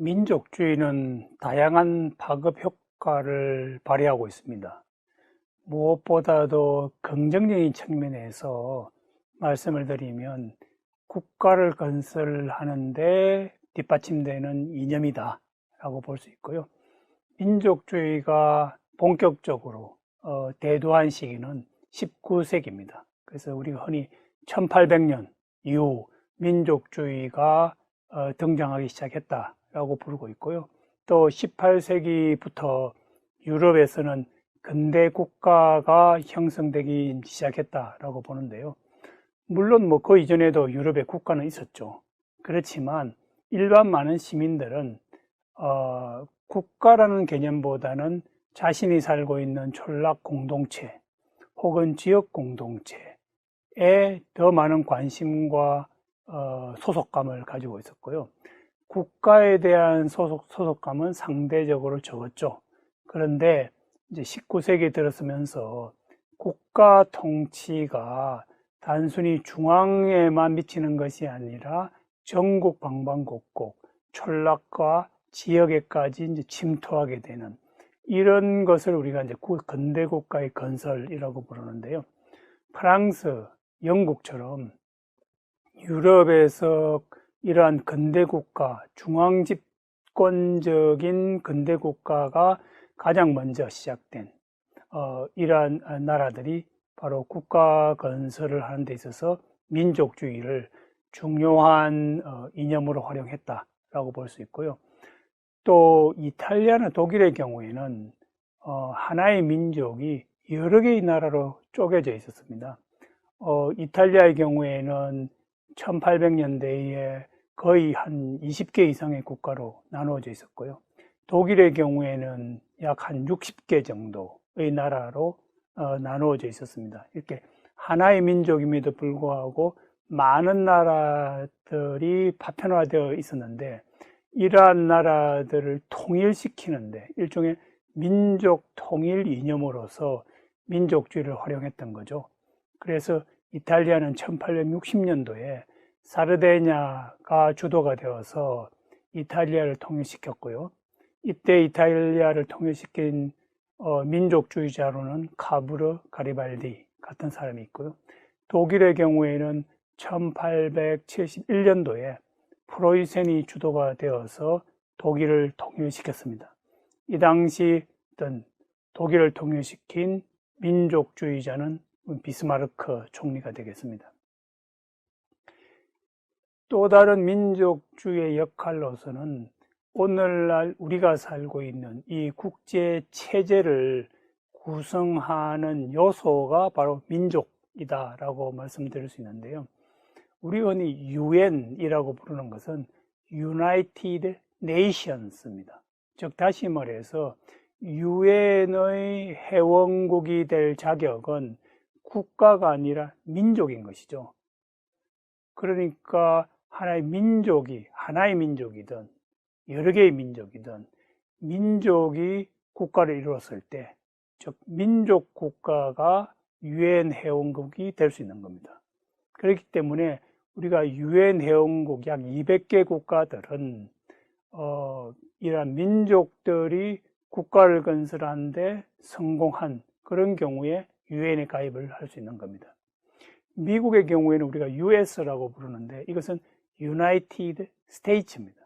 민족주의는 다양한 파급 효과를 발휘하고 있습니다. 무엇보다도 긍정적인 측면에서 말씀을 드리면 국가를 건설하는데 뒷받침되는 이념이다 라고 볼 수 있고요. 민족주의가 본격적으로 대두한 시기는 19세기입니다. 그래서 우리가 흔히 1800년 이후 민족주의가 등장하기 시작했다라고 부르고 있고요. 또 18세기부터 유럽에서는 근대 국가가 형성되기 시작했다라고 보는데요. 물론 그 이전에도 유럽의 국가는 있었죠. 그렇지만 일반 많은 시민들은 국가라는 개념보다는 자신이 살고 있는 촌락 공동체 혹은 지역 공동체에 더 많은 관심과 소속감을 가지고 있었고요. 국가에 대한 소속감은 상대적으로 적었죠. 그런데 이제 19세기 들어서면서 국가 통치가 단순히 중앙에만 미치는 것이 아니라 전국 방방곡곡, 촌락과 지역에까지 이제 침투하게 되는 이런 것을 우리가 이제 근대 국가의 건설이라고 부르는데요. 프랑스, 영국처럼 유럽에서 이러한 근대 국가, 중앙 집권적인 근대 국가가 가장 먼저 시작된 이러한 나라들이 바로 국가 건설을 하는 데 있어서 민족주의를 중요한 이념으로 활용했다라고 볼 수 있고요. 또 이탈리아나 독일의 경우에는 하나의 민족이 여러 개의 나라로 쪼개져 있었습니다. 이탈리아의 경우에는 1800년대에 거의 한 20개 이상의 국가로 나누어져 있었고요. 독일의 경우에는 약 한 60개 정도의 나라로 나누어져 있었습니다. 이렇게 하나의 민족임에도 불구하고 많은 나라들이 파편화되어 있었는데 이러한 나라들을 통일시키는데 일종의 민족 통일 이념으로서 민족주의를 활용했던 거죠. 그래서 이탈리아는 1860년도에 사르데냐가 주도가 되어서 이탈리아를 통일시켰고요. 이때 이탈리아를 통일시킨 민족주의자로는 카브르 가리발디 같은 사람이 있고요. 독일의 경우에는 1871년도에 프로이센이 주도가 되어서 독일을 통일시켰습니다. 이 당시 어떤 독일을 통일시킨 민족주의자는 비스마르크 총리가 되겠습니다. 또 다른 민족주의의 역할로서는 오늘날 우리가 살고 있는 이 국제 체제를 구성하는 요소가 바로 민족이다라고 말씀드릴 수 있는데요. 우리 흔히 UN이라고 부르는 것은 United Nations입니다. 즉 다시 말해서 UN의 회원국이 될 자격은 국가가 아니라 민족인 것이죠. 그러니까 하나의 민족이든 여러 개의 민족이든 민족이 국가를 이루었을 때, 즉 민족 국가가 UN 회원국이 될 수 있는 겁니다. 그렇기 때문에 우리가 UN 회원국 약 200개 국가들은 이러한 민족들이 국가를 건설하는데 성공한 그런 경우에 UN에 가입을 할 수 있는 겁니다. 미국의 경우에는 우리가 US라고 부르는데 이것은 United States입니다.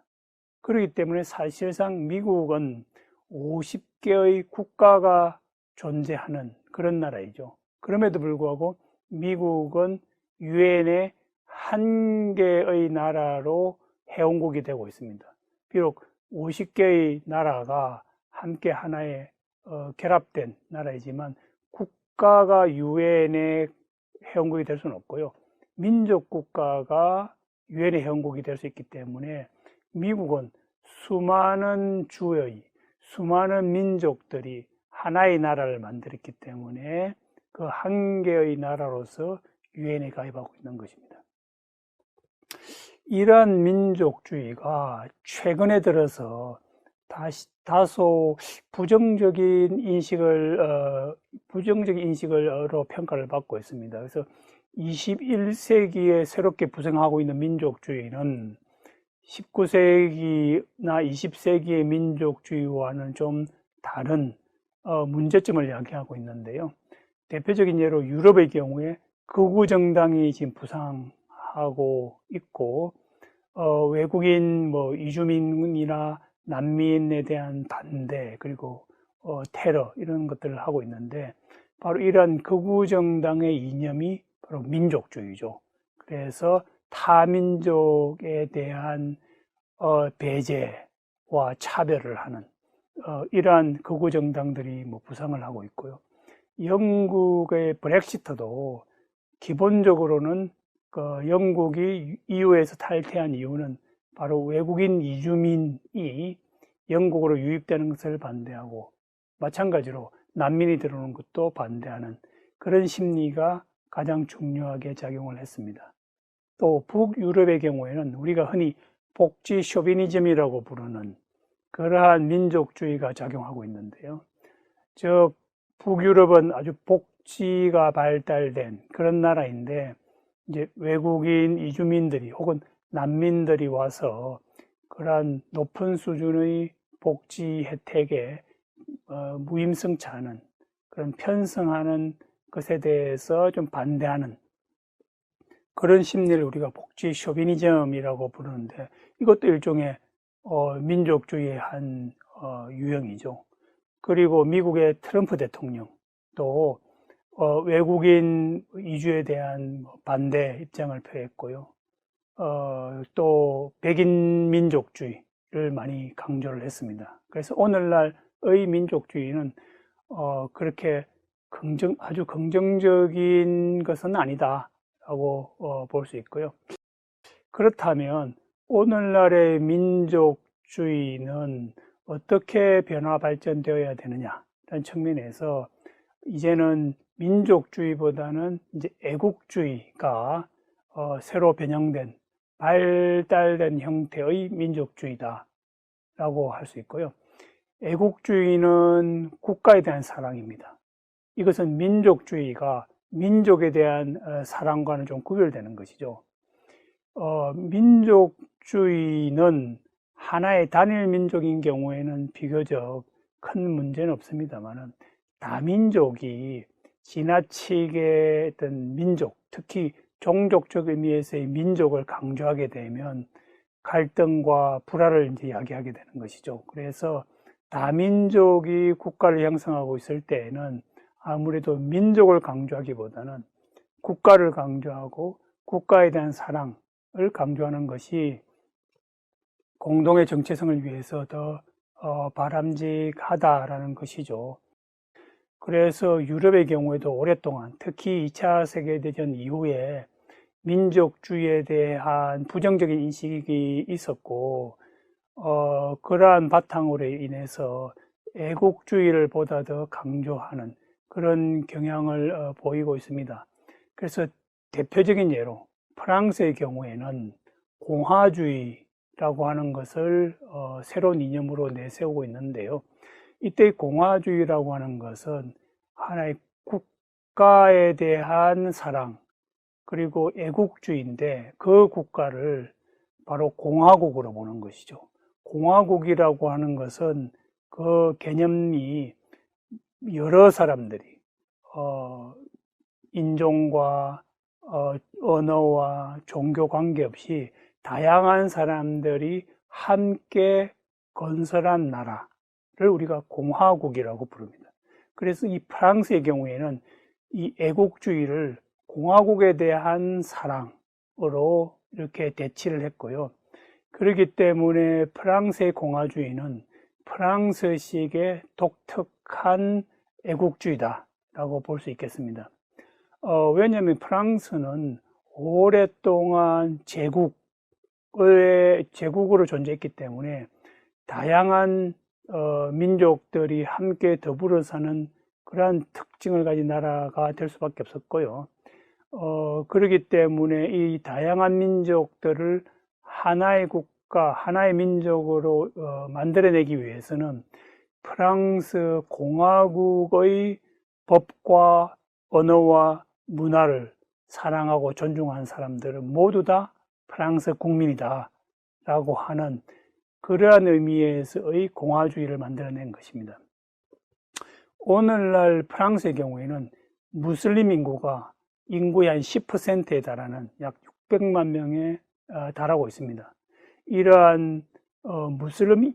그렇기 때문에 사실상 미국은 50개의 국가가 존재하는 그런 나라이죠. 그럼에도 불구하고 미국은 UN의 한 개의 나라로 회원국이 되고 있습니다. 비록 50개의 나라가 함께 하나의 결합된 나라이지만 국가가 UN의 회원국이 될 수는 없고요. 민족 국가가 유엔의 회원국이 될 수 있기 때문에 미국은 수많은 주의, 수많은 민족들이 하나의 나라를 만들었기 때문에 그 한 개의 나라로서 유엔에 가입하고 있는 것입니다. 이러한 민족주의가 최근에 들어서 다소 부정적인 인식으로 평가를 받고 있습니다. 그래서 21세기에 새롭게 부생하고 있는 민족주의는 19세기나 20세기의 민족주의와는 좀 다른 문제점을 야기하고 있는데요. 대표적인 예로 유럽의 경우에 극우 정당이 지금 부상하고 있고, 외국인 이주민이나 난민에 대한 반대, 그리고 테러 이런 것들을 하고 있는데, 바로 이런 극우 정당의 이념이 바로 민족주의죠. 그래서 타민족에 대한 배제와 차별을 하는 이러한 극우 정당들이 부상을 하고 있고요. 영국의 브렉시트도 기본적으로는 영국이 EU에서 탈퇴한 이유는 바로 외국인 이주민이 영국으로 유입되는 것을 반대하고, 마찬가지로 난민이 들어오는 것도 반대하는 그런 심리가 가장 중요하게 작용을 했습니다. 또 북유럽의 경우에는 우리가 흔히 복지 쇼비니즘이라고 부르는 그러한 민족주의가 작용하고 있는데요. 즉 북유럽은 아주 복지가 발달된 그런 나라인데, 이제 외국인 이주민들이 혹은 난민들이 와서 그러한 높은 수준의 복지 혜택에 무임승차하는, 그런 편승하는 것에 대해서 좀 반대하는 그런 심리를 우리가 복지 쇼비니즘이라고 부르는데, 이것도 일종의 민족주의의 한 유형이죠. 그리고 미국의 트럼프 대통령도 외국인 이주에 대한 반대 입장을 표했고요. 또 백인 민족주의를 많이 강조를 했습니다. 그래서 오늘날의 민족주의는 그렇게 아주 긍정적인 것은 아니다라고 볼 수 있고요. 그렇다면 오늘날의 민족주의는 어떻게 변화 발전되어야 되느냐라는 측면에서 이제는 민족주의보다는 이제 애국주의가 새로 변형된, 발달된 형태의 민족주의다라고 할 수 있고요. 애국주의는 국가에 대한 사랑입니다. 이것은 민족주의가 민족에 대한 사랑과는 좀 구별되는 것이죠. 민족주의는 하나의 단일 민족인 경우에는 비교적 큰 문제는 없습니다만, 다민족이 지나치게 어떤 민족, 특히 종족적 의미에서의 민족을 강조하게 되면 갈등과 불화를 이제 야기하게 되는 것이죠. 그래서 다민족이 국가를 형성하고 있을 때에는 아무래도 민족을 강조하기보다는 국가를 강조하고 국가에 대한 사랑을 강조하는 것이 공동의 정체성을 위해서 더 바람직하다라는 것이죠. 그래서 유럽의 경우에도 오랫동안, 특히 2차 세계대전 이후에 민족주의에 대한 부정적인 인식이 있었고, 그러한 바탕으로 인해서 애국주의를 보다 더 강조하는 그런 경향을 보이고 있습니다. 그래서 대표적인 예로 프랑스의 경우에는 공화주의라고 하는 것을 새로운 이념으로 내세우고 있는데요. 이때 공화주의라고 하는 것은 하나의 국가에 대한 사랑, 그리고 애국주의인데, 그 국가를 바로 공화국으로 보는 것이죠. 공화국이라고 하는 것은 그 개념이 여러 사람들이 인종과 언어와 종교 관계없이 다양한 사람들이 함께 건설한 나라를 우리가 공화국이라고 부릅니다. 그래서 이 프랑스의 경우에는 이 애국주의를 공화국에 대한 사랑으로 이렇게 대치를 했고요. 그렇기 때문에 프랑스의 공화주의는 프랑스식의 독특한 애국주의다라고 볼 수 있겠습니다. 왜냐하면 프랑스는 오랫동안 제국으로 존재했기 때문에 다양한 민족들이 함께 더불어 사는 그러한 특징을 가진 나라가 될 수밖에 없었고요. 그렇기 때문에 이 다양한 민족들을 하나의 국가, 하나의 민족으로 만들어내기 위해서는 프랑스 공화국의 법과 언어와 문화를 사랑하고 존중하는 사람들은 모두 다 프랑스 국민이다 라고 하는 그러한 의미에서의 공화주의를 만들어낸 것입니다. 오늘날 프랑스의 경우에는 무슬림 인구가 인구의 한 10%에 달하는 약 600만 명에 달하고 있습니다. 이러한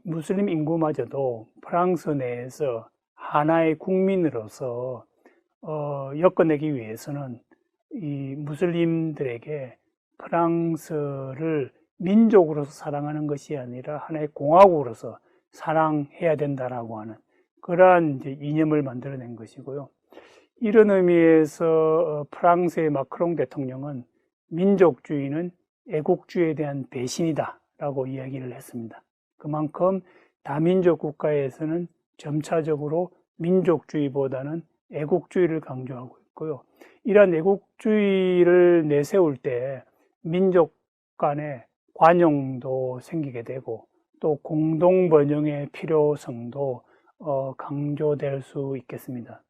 무슬림 인구마저도 프랑스 내에서 하나의 국민으로서 엮어내기 위해서는 이 무슬림들에게 프랑스를 민족으로서 사랑하는 것이 아니라 하나의 공화국으로서 사랑해야 된다라고 하는 그러한 이제 이념을 만들어낸 것이고요. 이런 의미에서 프랑스의 마크롱 대통령은 민족주의는 애국주의에 대한 배신이다라고 이야기를 했습니다. 그만큼 다민족 국가에서는 점차적으로 민족주의보다는 애국주의를 강조하고 있고요. 이러한 애국주의를 내세울 때 민족 간의 관용도 생기게 되고 또 공동 번영의 필요성도 강조될 수 있겠습니다.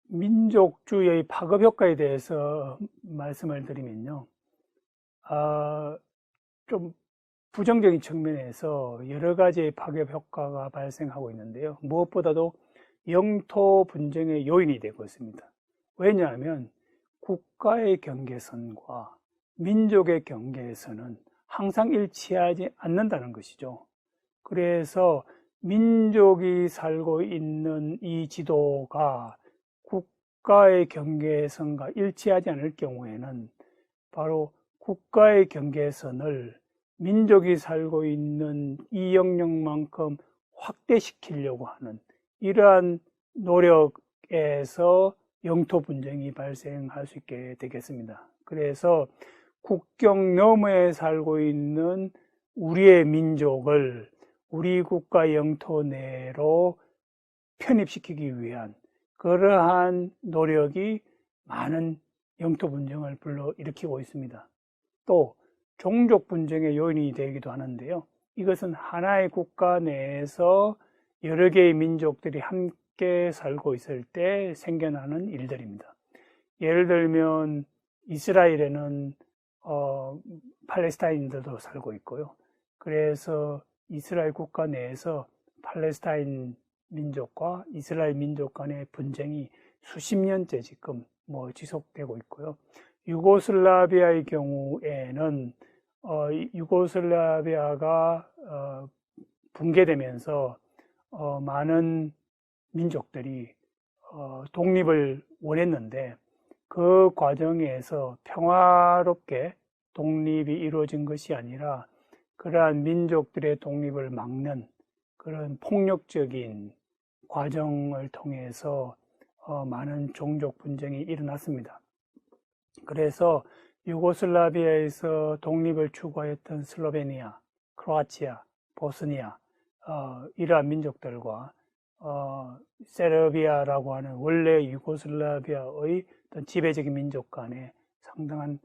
민족주의의 파급 효과에 대해서 말씀을 드리면요. 좀 부정적인 측면에서 여러 가지의 파급 효과가 발생하고 있는데요. 무엇보다도 영토 분쟁의 요인이 되고 있습니다. 왜냐하면 국가의 경계선과 민족의 경계선은 항상 일치하지 않는다는 것이죠. 그래서 민족이 살고 있는 이 지도가 국가의 경계선과 일치하지 않을 경우에는 바로 국가의 경계선을 민족이 살고 있는 이 영역만큼 확대시키려고 하는 이러한 노력에서 영토 분쟁이 발생할 수 있게 되겠습니다. 그래서 국경 너머에 살고 있는 우리의 민족을 우리 국가 영토 내로 편입시키기 위한 그러한 노력이 많은 영토 분쟁을 불러일으키고 있습니다. 또 종족 분쟁의 요인이 되기도 하는데요. 이것은 하나의 국가 내에서 여러 개의 민족들이 함께 살고 있을 때 생겨나는 일들입니다. 예를 들면 이스라엘에는 팔레스타인들도 살고 있고요. 그래서 이스라엘 국가 내에서 팔레스타인 민족과 이스라엘 민족 간의 분쟁이 수십 년째 지금 지속되고 있고요. 유고슬라비아의 경우에는 유고슬라비아가 붕괴되면서 많은 민족들이 독립을 원했는데 그 과정에서 평화롭게 독립이 이루어진 것이 아니라 그러한 민족들의 독립을 막는 그런 폭력적인 과정을 통해서 많은 종족 분쟁이 일어났습니다. 그래서 유고슬라비아에서 독립을 추구했던 슬로베니아, 크로아티아, 보스니아 이러한 민족들과 세르비아라고 하는 원래 유고슬라비아의 어떤 지배적인 민족 간의 상당한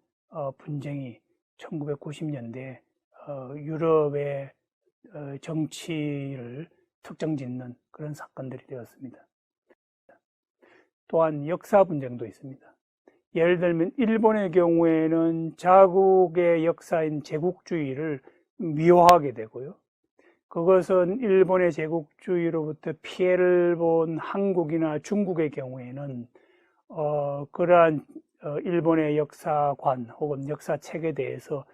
분쟁이 1990년대에 유럽의 정치를 특정짓는 그런 사건들이 되었습니다. 또한 역사 분쟁도 있습니다. 예를 들면 일본의 경우에는 자국의 역사인 제국주의를 미화하게 되고요. 그것은 일본의 제국주의로부터 피해를 본 한국이나 중국의 경우에는 그러한 일본의 역사관 혹은 역사책에 대해서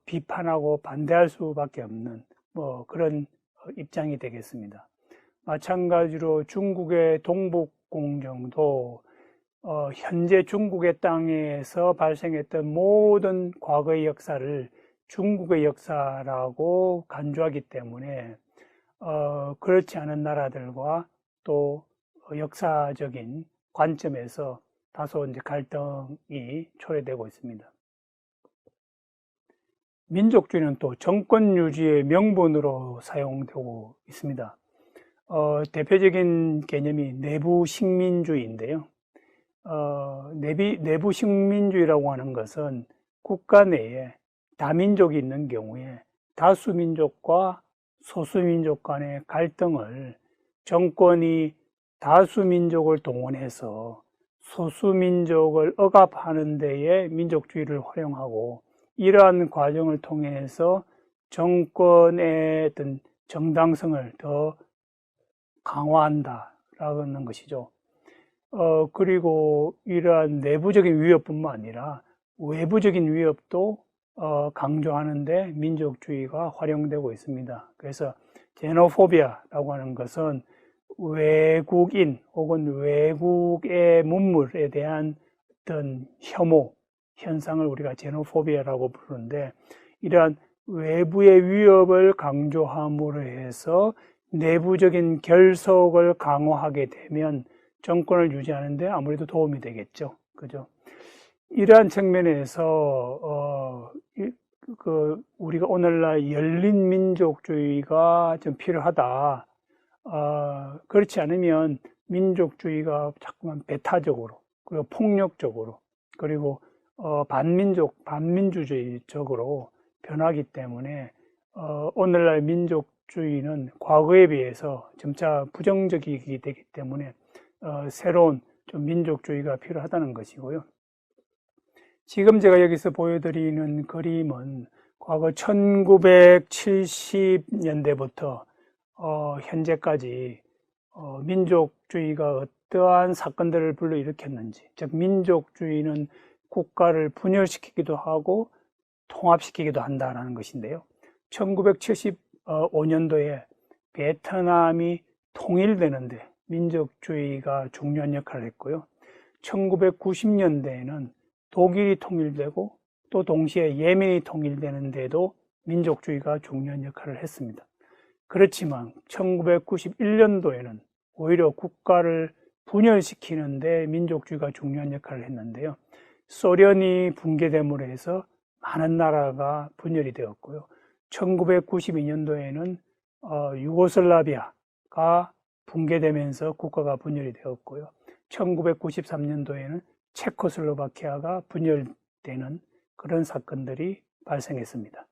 비판하고 반대할 수밖에 없는 그런 입장이 되겠습니다. 마찬가지로 중국의 동북공정도 현재 중국의 땅에서 발생했던 모든 과거의 역사를 중국의 역사라고 간주하기 때문에 그렇지 않은 나라들과 또 역사적인 관점에서 다소 이제 갈등이 초래되고 있습니다. 민족주의는 또 정권 유지의 명분으로 사용되고 있습니다. 대표적인 개념이 내부 식민주의인데요. 내부 식민주의라고 하는 것은 국가 내에 다민족이 있는 경우에 다수민족과 소수민족 간의 갈등을 정권이 다수민족을 동원해서 소수민족을 억압하는 데에 민족주의를 활용하고 이러한 과정을 통해서 정권의 어떤 정당성을 더 강화한다라는 것이죠. 그리고 이러한 내부적인 위협뿐만 아니라 외부적인 위협도 강조하는데 민족주의가 활용되고 있습니다. 그래서 제노포비아라고 하는 것은 외국인 혹은 외국의 문물에 대한 어떤 혐오 현상을 우리가 제노포비아라고 부르는데, 이러한 외부의 위협을 강조함으로 해서 내부적인 결속을 강화하게 되면 정권을 유지하는데 아무래도 도움이 되겠죠. 그죠? 이러한 측면에서 우리가 오늘날 열린 민족주의가 좀 필요하다. 그렇지 않으면 민족주의가 자꾸만 배타적으로, 그리고 폭력적으로, 그리고 반민주적으로 변하기 때문에 오늘날 민족주의는 과거에 비해서 점차 부정적이게 되기 때문에 새로운 좀 민족주의가 필요하다는 것이고요. 지금 제가 여기서 보여드리는 그림은 과거 1970년대부터 현재까지 민족주의가 어떠한 사건들을 불러일으켰는지, 즉 민족주의는 국가를 분열시키기도 하고 통합시키기도 한다는 것인데요. 1975년도에 베트남이 통일되는데 민족주의가 중요한 역할을 했고요. 1990년대에는 독일이 통일되고 또 동시에 예멘이 통일되는데도 민족주의가 중요한 역할을 했습니다. 그렇지만 1991년도에는 오히려 국가를 분열시키는데 민족주의가 중요한 역할을 했는데요. 소련이 붕괴됨으로 해서 많은 나라가 분열이 되었고요. 1992년도에는 유고슬라비아가 붕괴되면서 국가가 분열이 되었고요. 1993년도에는 체코슬로바키아가 분열되는 그런 사건들이 발생했습니다.